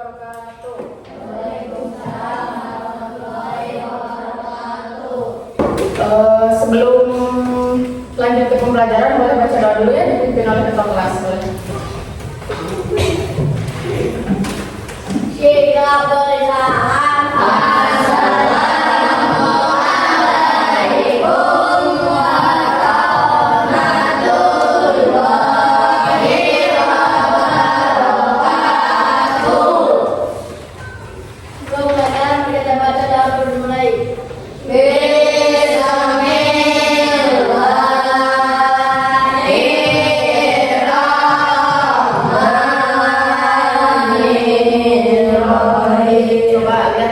wabarakatuh. Sebelum lanjut ke pembelajaran, boleh baca doa dulu ya, dipimpin oleh ketua kelas. Boleh. Kita bersalam. Assalamualaikum warahmatullahi wabarakatuh. Kemudian kita baca doa dimulai.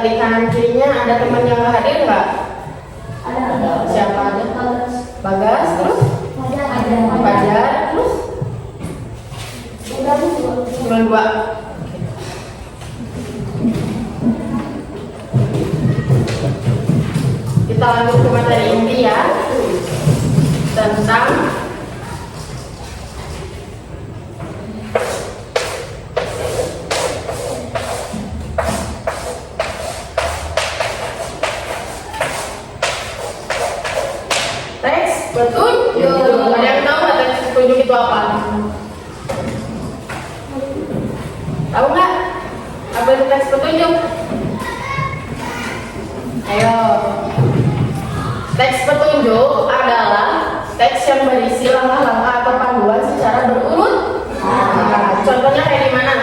Di kanan kirinya ada teman yang nggak hadir nggak? Ada. Siapa ada? Bagas, terus? Ada. Fajar, terus? Cuma dua. Kita lanjut ke materi inti ya, tentang teks petunjuk. Ada yang tahu nggak teks petunjuk itu apa? Tahu nggak? Apa itu teks petunjuk? Ayo. Teks petunjuk adalah teks yang berisi langkah-langkah atau panduan secara berurut. Nah, contohnya kayak gimana?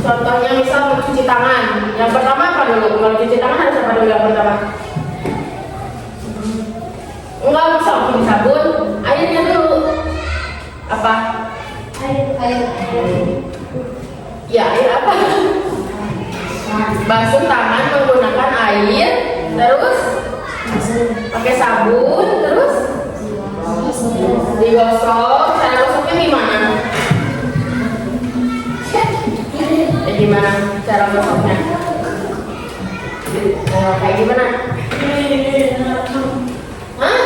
Contohnya misal mencuci tangan. Yang pertama apa dulu? Kalau cuci tangan harus apa dulu yang pertama? Enggak bisa pakai sabun, airnya dulu. Apa? Air. Ya, air apa? Basuh tangan menggunakan air, terus pakai sabun, terus digosok. Cara gosoknya gimana? Gimana cara gosoknya? Kayak gimana? Hah?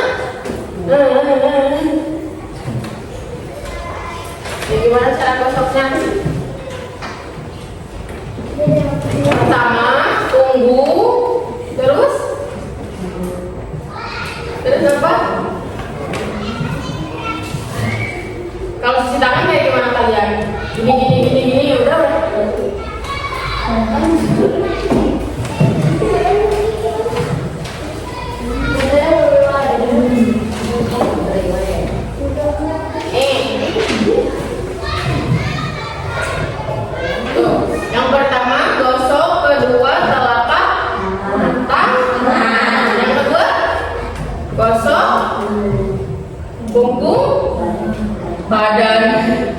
Gimana cara gosoknya? Pertama, tunggu, terus apa? Kalau cuci tangan kayak gimana kalian? Gini, udah. Yang pertama gosok, kedua telapak tangan, yang kedua gosok punggung badan.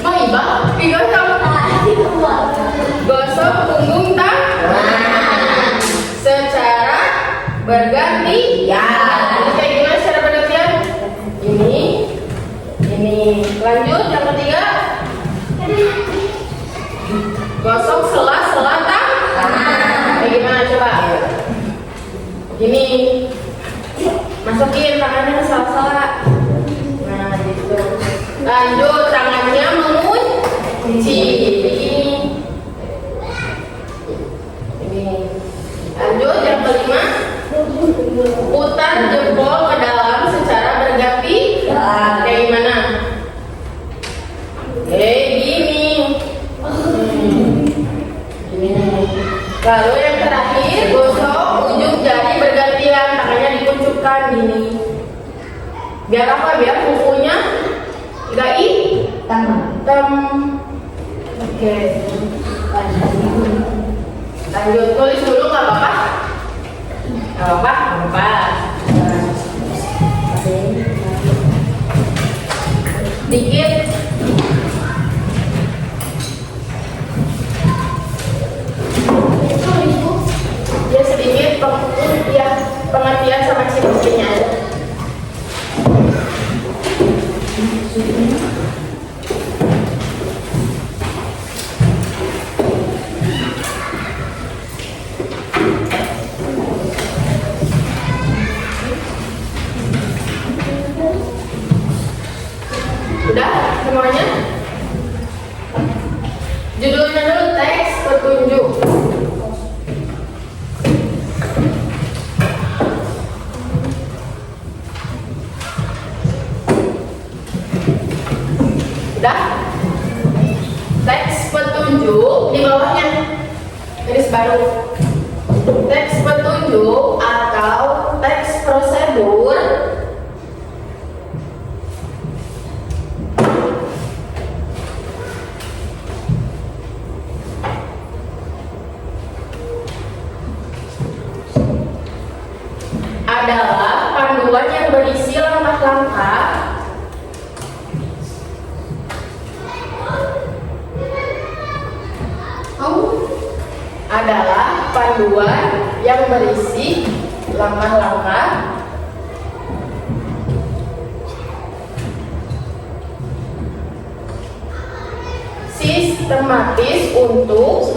Maibah digosok, gosok punggung tangan secara bergantian. Ini kayak gimana secara bergantian? Ini. Lanjut yang ketiga, gosok sela-sela tangan. Kayak gimana coba? Ini masukin tangannya ke sela-sela. Nah gitu. Lanjut tangannya mengunci. Ini. Lanjut yang kelima, putar jempol ke dalam secara bergantian. Kayak gimana? Gini. Lalu yang terakhir, gosok ujung jari bergantian, tangannya dikucurkan gini. Biar apa? Biar kukunya nggak hitam. Oke. Lanjut, tulis dulu nggak apa-apa? Nggak apa-apa. Dikit. Ya sedikit pengertian sama ciri-cirinya aja. Udah semuanya? Judulnya dulu teks petunjuk. Garis baru. Teks petunjuk atau teks prosedur adalah panduan yang berisi langkah-langkah sistematis untuk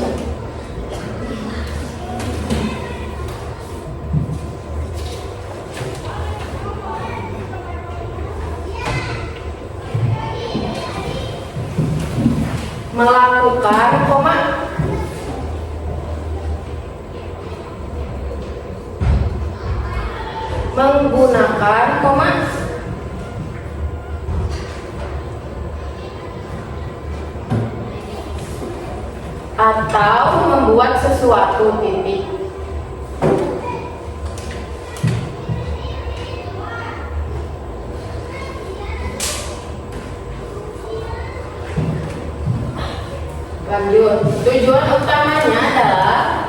melakukan menggunakan atau membuat sesuatu titik. Lanjut, tujuan utamanya adalah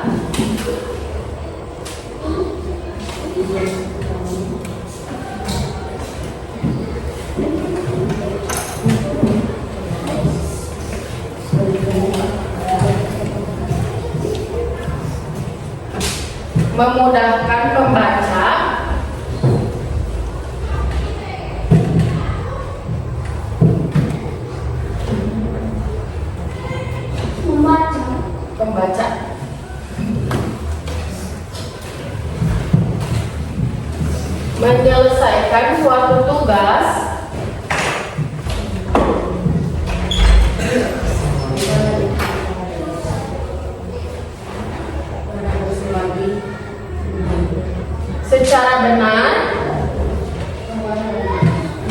memudahkan pembaca menyelesaikan suatu tugas secara benar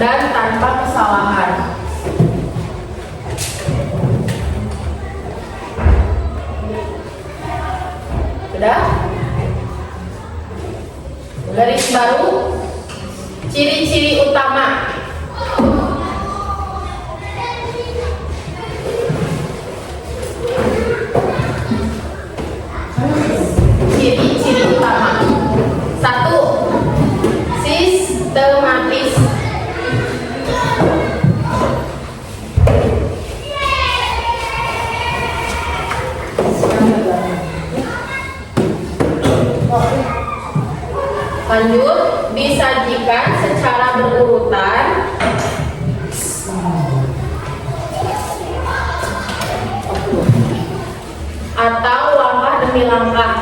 dan tanpa kesalahan. Sudah? Garis baru, ciri-ciri utama. Ciri-ciri utama. 1. Sistematis. Lanjut, disajikan secara berurutan atau langkah demi langkah.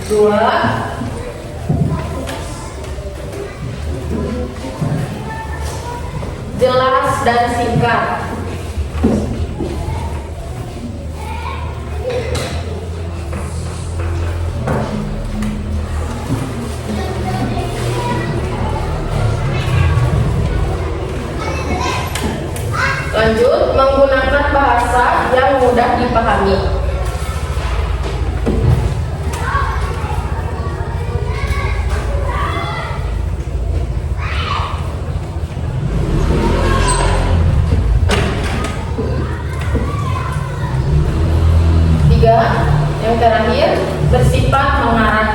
Dua, jelas dan singkat. Lanjut, menggunakan bahasa yang mudah dipahami. Tiga, yang terakhir, bersifat mengarah.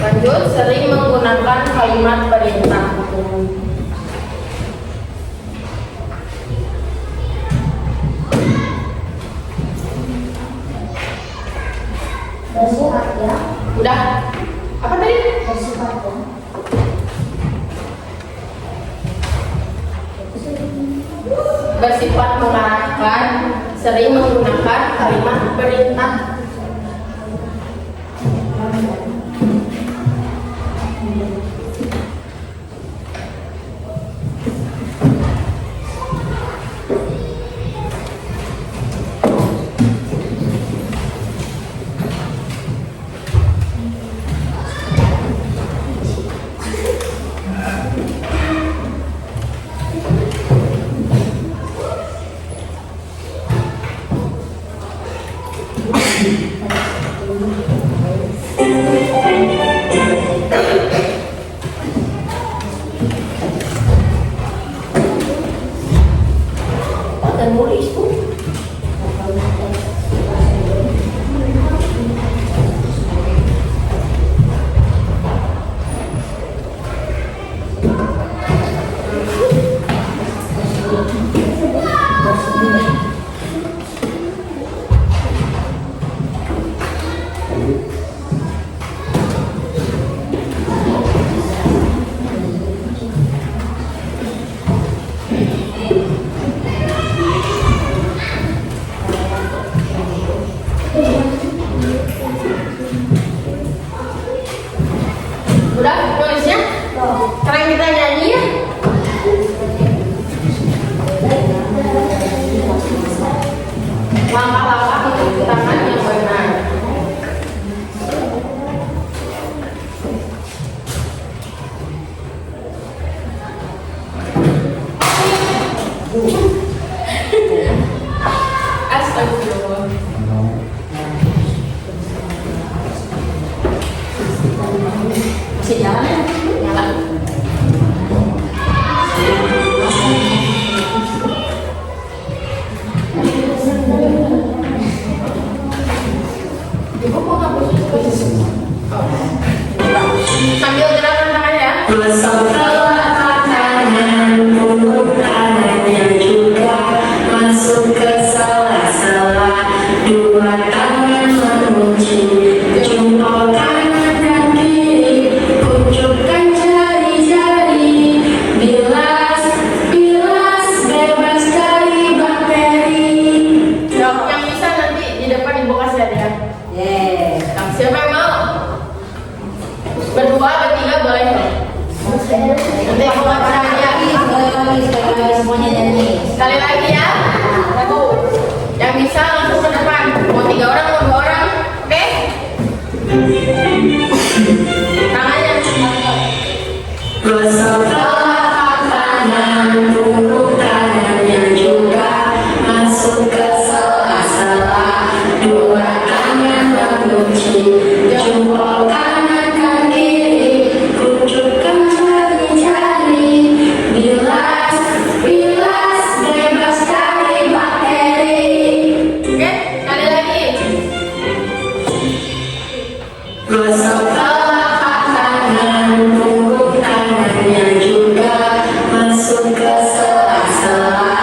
Lanjut, sering menggunakan kalimat perintah. Bersifat ya. Udah? Apa tadi? Bersifat ya. Bersifat mengarahkan, sering menggunakan kalimat perintah. nulis tuh. Udah nulisnya? Sekarang kita nyanyi ya. Langkah-langkah untuk tangan yang benar. Astagfirullah. Masih jalan ya? Nyala. Ibu kok nggak posisi? Oh. Sambil gerakan tangan ya. Gosok telapak tangan, punggung tangannya juga masuk ke sela-sela. Dua tangan mengunci, jempol kanan dan kiri, pucukkan jari-jari. Bilas, bilas, bebas dari bakteri. Yang bisa nanti di depan ibu kasih hadiah. Nah, siapa yang mau? Berdua, bertiga boleh. Nanti aku kasih hadiah. Semuanya nyanyi. Sekali lagi ya. Satu. Yang bisa langsung ke depan. Mau 3 orang, mau 2 orang. Oke? Tangannya. Gosok telapak tangan, punggung tangannya juga masuk ke sela-sela. Dua tangan mengunci, jempol kanan dan kiri, pucukkan jari-jari. Bilas, bilas, bebas dari bakteri. Oke? Sekali lagi. Gosok telapak tangan, punggung tangannya juga masuk ke sela-sela.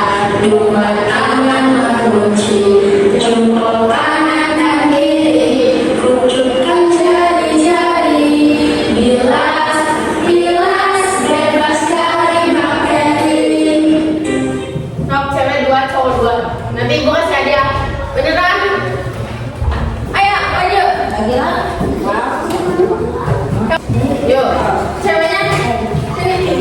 Dua tangan mengunci, jempol kanan dan kiri, pucukkan jari-jari. Bilas, bilas, bebas dari bakteri. Sok cewek 2, cowok 2. Nanti ibu kasih hadiah. Beneran? Ayo, maju. Lagi lah. Yuk, ceweknya. Sini.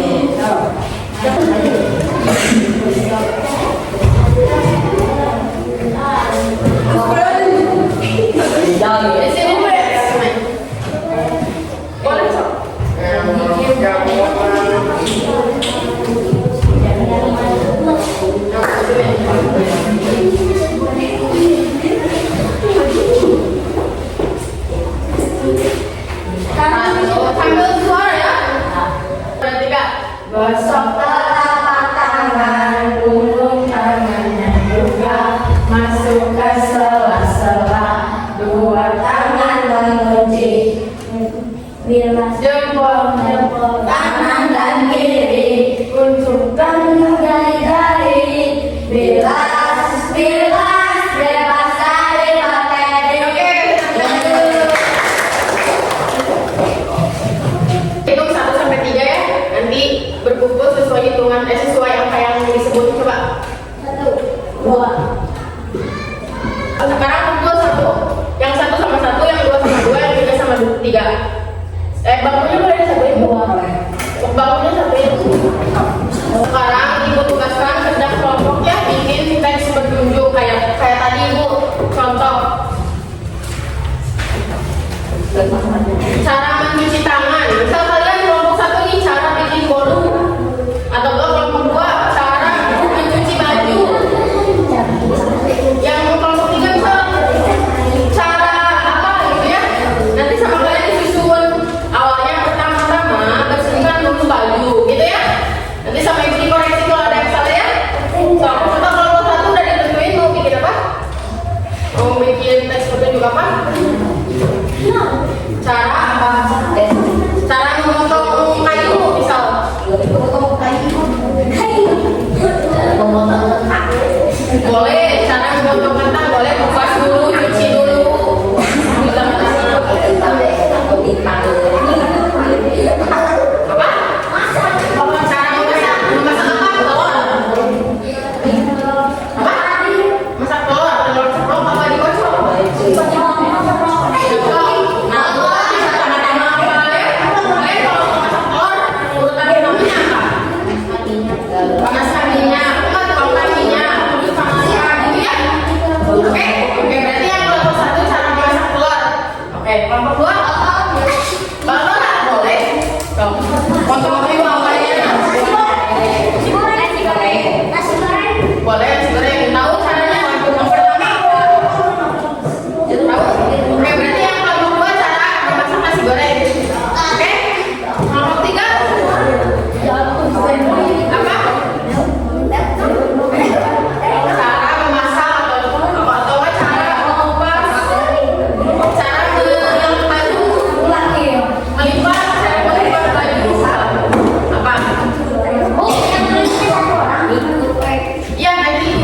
Di sini boleh sok. Sambil suara ya. Bertiga. Gosok telapak tangan, punggung tangannya juga masuk ke sela-sela. Dua tangan mengunci, Bilas. jempol Kanan dan kiri, untukkan jari-jari. Bilas, bilas, bebas dari bakteri. Oke, hitung 1 sampai 3 ya. Nanti berkumpul sesuai hitungan, sesuai apa yang disebut. Coba. 1, 2. Sekarang kumpul 1. Yang 1 sama 1, yang 2 sama 2, yang 3 sama 3. Bangunnya boleh disatuin 2. Bangunnya satuin. Sekarang ibu tugaskan kerja kelompok ya, bikin teks bertunjuk kayak tadi ibu contoh. Cara mencuci tangan. Misal kalian kelompok 1 nih cara bikin bolu, atau kelompok 2 cara mencuci baju. Yang kelompok 3 misal cara apa gitu ya. Nanti sama kalian disusun. Awalnya Boleh, cara memotong kentang boleh kupas dulu, cuci dulu. Bila apa? Cara memasak apa? Telur. Apa? Masak telur, telur ceplok apa dikocok? Panaskan minyak, tuangkan minyak, terus panaskan gitu ya. Oke, berarti yang kelompok satu cara memasak telur. Oke, kelompok dua, telur nggak boleh. Dong, potong dulu awalnya. Boleh nasi goreng. Tahu caranya? Yang pertama, tahu? Oke, berarti yang kelompok dua cara memasak nasi goreng. Oke, kelompok tiga, apa? Cara memasak atau cara mengupas, cara melipat baju, apa? Ya nanti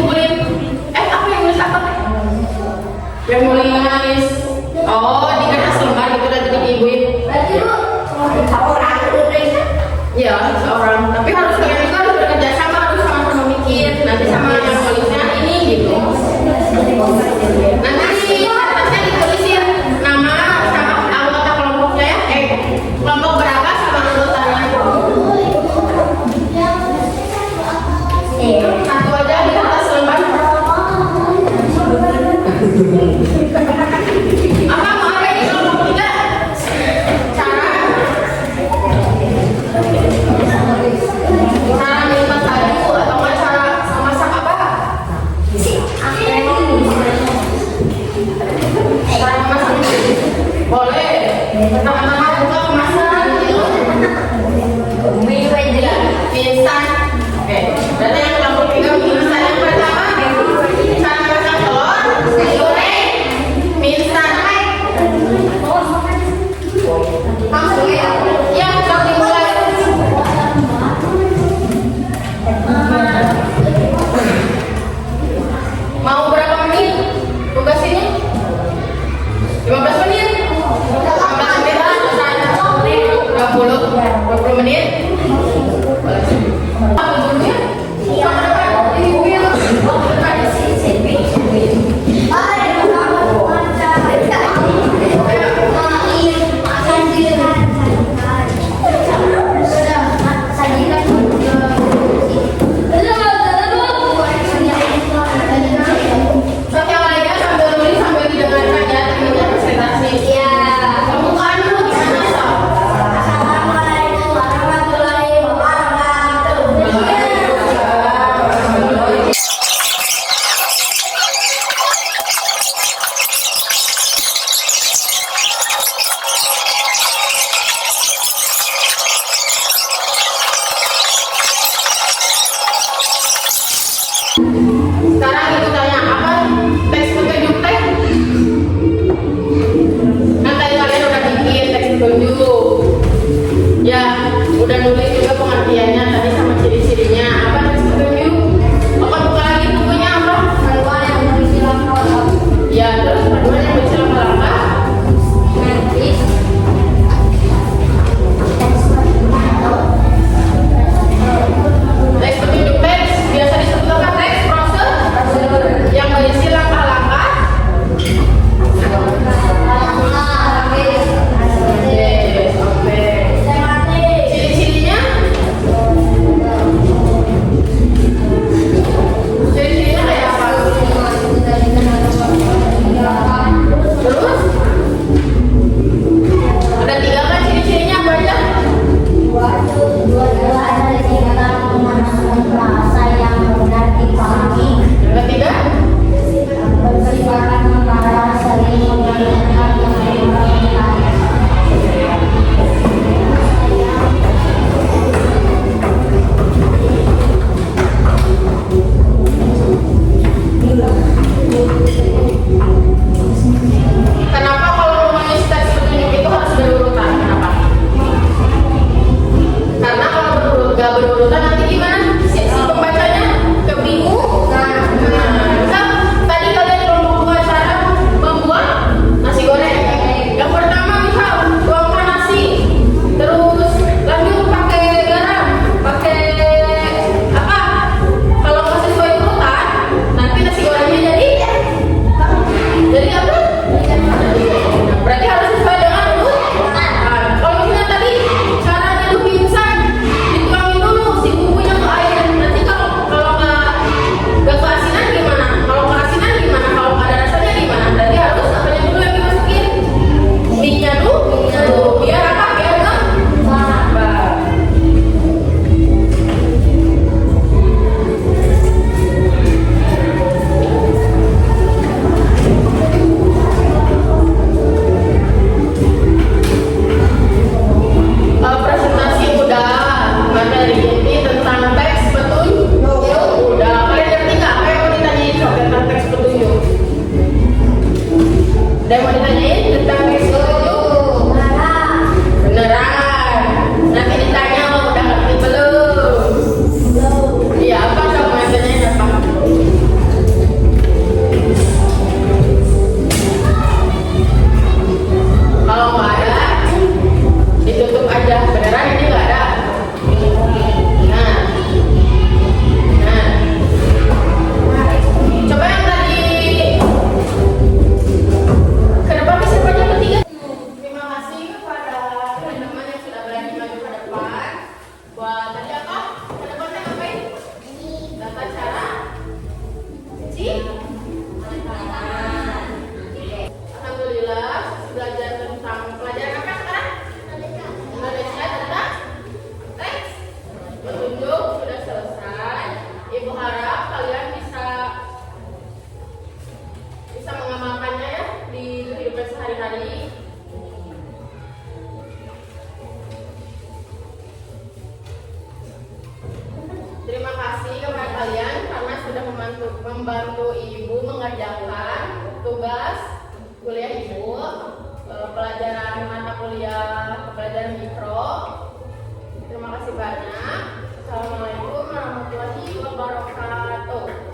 membantu ibu mengerjakan tugas kuliah ibu, pelajaran mata kuliah pelajaran mikro. Terima kasih banyak. Assalamualaikum warahmatullahi wabarakatuh.